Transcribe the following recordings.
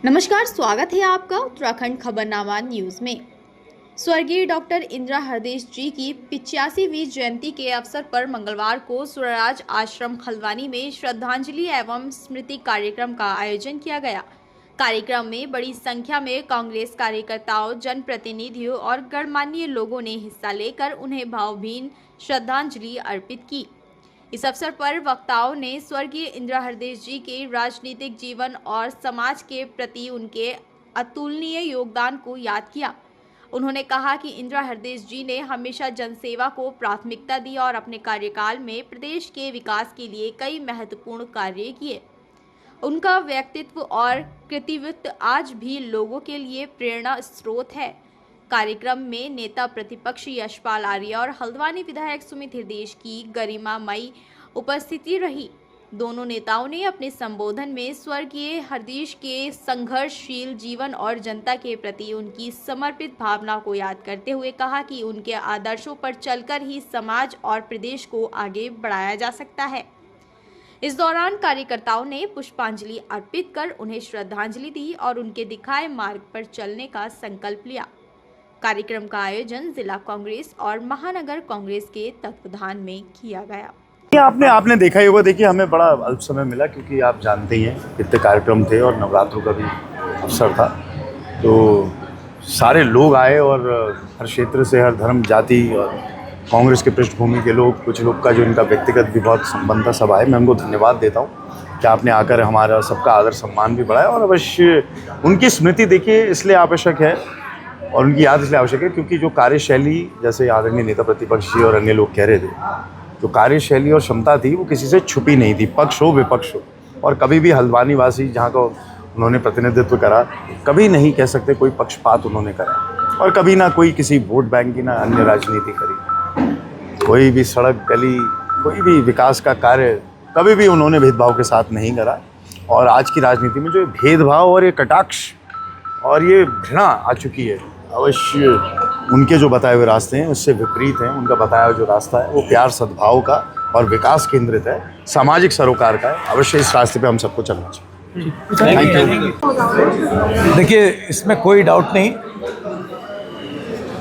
नमस्कार, स्वागत है आपका उत्तराखंड खबरनामा न्यूज में। स्वर्गीय डॉक्टर इंदिरा हरदेश जी की 85वीं जयंती के अवसर पर मंगलवार को स्वराज आश्रम हल्द्वानी में श्रद्धांजलि एवं स्मृति कार्यक्रम का आयोजन किया गया। कार्यक्रम में बड़ी संख्या में कांग्रेस कार्यकर्ताओं, जनप्रतिनिधियों और गणमान्य लोगों ने हिस्सा लेकर उन्हें भावभीनी श्रद्धांजलि अर्पित की। इस अवसर पर वक्ताओं ने स्वर्गीय इंदिरा हरदेश जी के राजनीतिक जीवन और समाज के प्रति उनके अतुलनीय योगदान को याद किया। उन्होंने कहा कि इंदिरा हरदेश जी ने हमेशा जनसेवा को प्राथमिकता दी और अपने कार्यकाल में प्रदेश के विकास के लिए कई महत्वपूर्ण कार्य किए। उनका व्यक्तित्व और कृतित्व आज भी लोगों के लिए प्रेरणा स्रोत है। कार्यक्रम में नेता प्रतिपक्ष यशपाल आर्य और हल्द्वानी विधायक सुमित हृदेश की गरिमामयी उपस्थिति रही। दोनों नेताओं ने अपने संबोधन में स्वर्गीय हरदेश के संघर्षशील जीवन और जनता के प्रति उनकी समर्पित भावना को याद करते हुए कहा कि उनके आदर्शों पर चलकर ही समाज और प्रदेश को आगे बढ़ाया जा सकता है। इस दौरान कार्यकर्ताओं ने पुष्पांजलि अर्पित कर उन्हें श्रद्धांजलि दी और उनके दिखाए मार्ग पर चलने का संकल्प लिया। कार्यक्रम का आयोजन जिला कांग्रेस और महानगर कांग्रेस के तत्वाधान में किया गया। आपने देखा ही होगा। देखिए, हमें बड़ा अल्प समय मिला क्योंकि आप जानते ही हैं कितने कार्यक्रम थे और नवरात्रों का भी अवसर था, तो सारे लोग आए और हर क्षेत्र से, हर धर्म, जाति और कांग्रेस के पृष्ठभूमि के लोग, कुछ लोग का जो इनका व्यक्तिगत भी बहुत संबंध था, सब आए। मैं उनको धन्यवाद देता हूँ कि आपने आकर हमारा सबका आदर सम्मान भी बढ़ाया। और अवश्य उनकी स्मृति देखिए इसलिए आवश्यक है और उनकी याद इसलिए आवश्यक है क्योंकि जो कार्यशैली, जैसे आदरणीय नेता प्रतिपक्ष जी और अन्य लोग कह रहे थे, जो कार्यशैली और क्षमता थी वो किसी से छुपी नहीं थी, पक्ष हो विपक्ष हो। और कभी भी हल्द्वानी वासी जहाँ का उन्होंने प्रतिनिधित्व करा, कभी नहीं कह सकते कोई पक्षपात उन्होंने करा और कभी ना कोई किसी वोट बैंक की ना अन्य राजनीति करी। कोई भी सड़क, गली, कोई भी विकास का कार्य कभी भी उन्होंने भेदभाव के साथ नहीं करा। और आज की राजनीति में जो भेदभाव और ये कटाक्ष और ये घृणा आ चुकी है, अवश्य उनके जो बताए हुए रास्ते हैं उससे विपरीत हैं। उनका बताया हुआ जो रास्ता है वो प्यार, सद्भाव का और विकास केंद्रित है, सामाजिक सरोकार का है। अवश्य इस रास्ते पे हम सबको चलना चाहिए। Thank you. देखिए, इसमें कोई डाउट नहीं,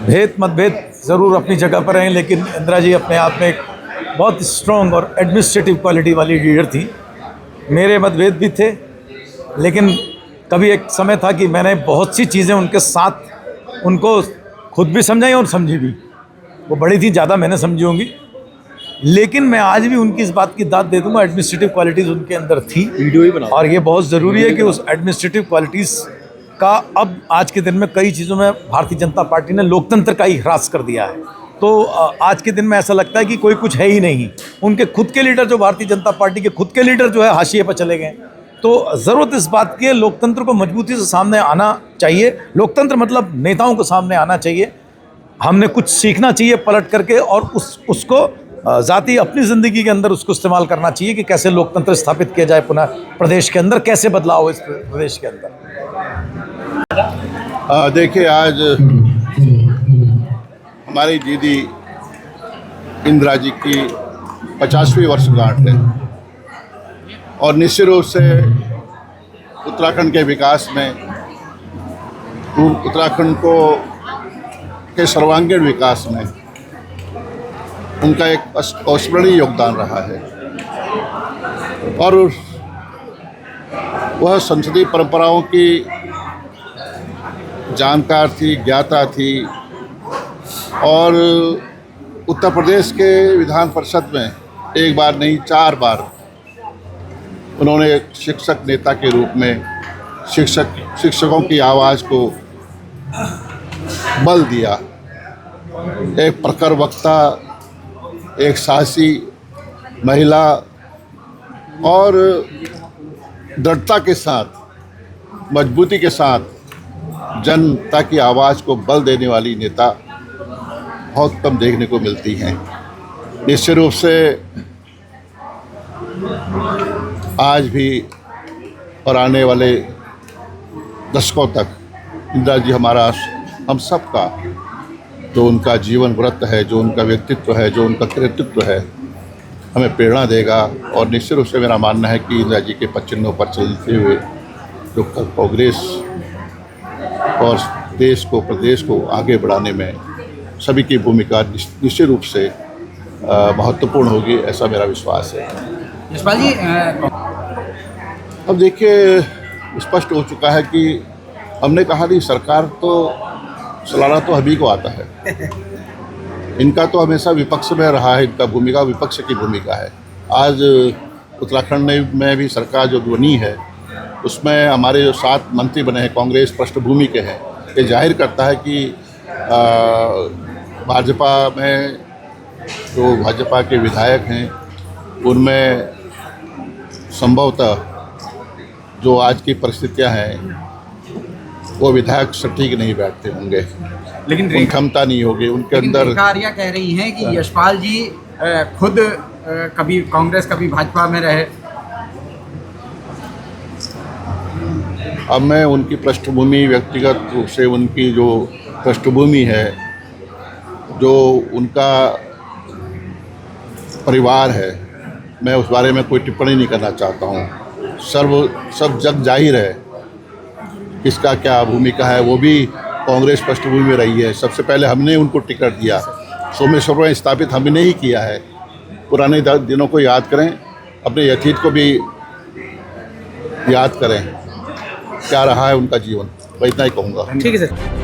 भेद मतभेद ज़रूर अपनी जगह पर हैं, लेकिन इंदिरा जी अपने आप में एक बहुत स्ट्रॉन्ग और एडमिनिस्ट्रेटिव क्वालिटी वाली लीडर थी। मेरे मतभेद भी थे, लेकिन कभी एक समय था कि मैंने बहुत सी चीज़ें उनके साथ उनको खुद भी समझाई और समझी भी। वो बड़ी थी, ज़्यादा मैंने समझी होंगी, लेकिन मैं आज भी उनकी इस बात की दाद दे दूंगा, एडमिनिस्ट्रेटिव क्वालिटीज़ उनके अंदर थी। वीडियो ही बना, और ये बहुत ज़रूरी है कि उस एडमिनिस्ट्रेटिव क्वालिटीज़ का अब आज के दिन में कई चीज़ों में भारतीय जनता पार्टी ने लोकतंत्र का ही ह्रास कर दिया है। तो आज के दिन में ऐसा लगता है कि कोई कुछ है ही नहीं। उनके खुद के लीडर, जो भारतीय जनता पार्टी के खुद के लीडर जो है हाशिए पर चले गए। तो ज़रूरत इस बात की है, लोकतंत्र को मजबूती से सामने आना चाहिए। लोकतंत्र मतलब नेताओं को सामने आना चाहिए। हमने कुछ सीखना चाहिए पलट करके और उसको ज़ाती अपनी ज़िंदगी के अंदर उसको इस्तेमाल करना चाहिए कि कैसे लोकतंत्र स्थापित किया जाए पुनः प्रदेश के अंदर, कैसे बदलाव हो इस प्रदेश के अंदर। देखिए, आज हमारी दीदी इंदिरा जी की 50वीं वर्षगांठ है और निश्चित रूप से उत्तराखंड के विकास में, उत्तराखंड के सर्वांगीण विकास में उनका एक अविस्मरणीय योगदान रहा है। और वह संसदीय परंपराओं की जानकार थी, ज्ञाता थी और उत्तर प्रदेश के विधान परिषद में एक बार नहीं 4 बार उन्होंने एक शिक्षक नेता के रूप में शिक्षकों की आवाज़ को बल दिया। एक प्रखर वक्ता, एक साहसी महिला और दृढ़ता के साथ, मजबूती के साथ जनता की आवाज़ को बल देने वाली नेता बहुत कम देखने को मिलती हैं। निश्चित रूप से आज भी और आने वाले दशकों तक इंदिरा जी हमारा, हम सब का जो उनका जीवन व्रत है, जो उनका व्यक्तित्व है, जो उनका कृतित्व है, हमें प्रेरणा देगा। और निश्चित रूप से मेरा मानना है कि इंदिरा जी के पद चिन्हों पर चलते हुए जो कांग्रेस और देश को, प्रदेश को आगे बढ़ाने में सभी की भूमिका निश्चित रूप से महत्वपूर्ण होगी, ऐसा मेरा विश्वास है। यशपाल जी, अब देखिए, स्पष्ट हो चुका है कि हमने कहा नहीं, सरकार तो चलाना तो अभी को आता है। इनका तो हमेशा विपक्ष में रहा है, इनका भूमिका विपक्ष की भूमिका है। आज उत्तराखंड में भी सरकार जो बनी है उसमें हमारे जो 7 मंत्री बने हैं कांग्रेस पृष्ठभूमि के हैं। ये जाहिर करता है कि भाजपा में जो भाजपा के विधायक हैं उनमें संभवतः जो आज की परिस्थितियां हैं वो विधायक सटीक नहीं बैठते होंगे, लेकिन उनकी क्षमता नहीं होगी उनके अंदर। रेखा आर्या कह रही हैं कि यशपाल जी खुद कभी कांग्रेस कभी भाजपा में रहे। अब मैं उनकी पृष्ठभूमि, व्यक्तिगत रूप से उनकी जो पृष्ठभूमि है, जो उनका परिवार है, मैं उस बारे में कोई टिप्पणी नहीं करना चाहता हूँ। सब जग जाहिर है किसका क्या भूमिका है। वो भी कांग्रेस पृष्ठभूमि में रही है। सबसे पहले हमने उनको टिकट दिया, सोमेश्वर में स्थापित हमने ही किया है। पुराने दिनों को याद करें, अपने अतीत को भी याद करें, क्या रहा है उनका जीवन। मैं इतना ही कहूँगा। ठीक है सर।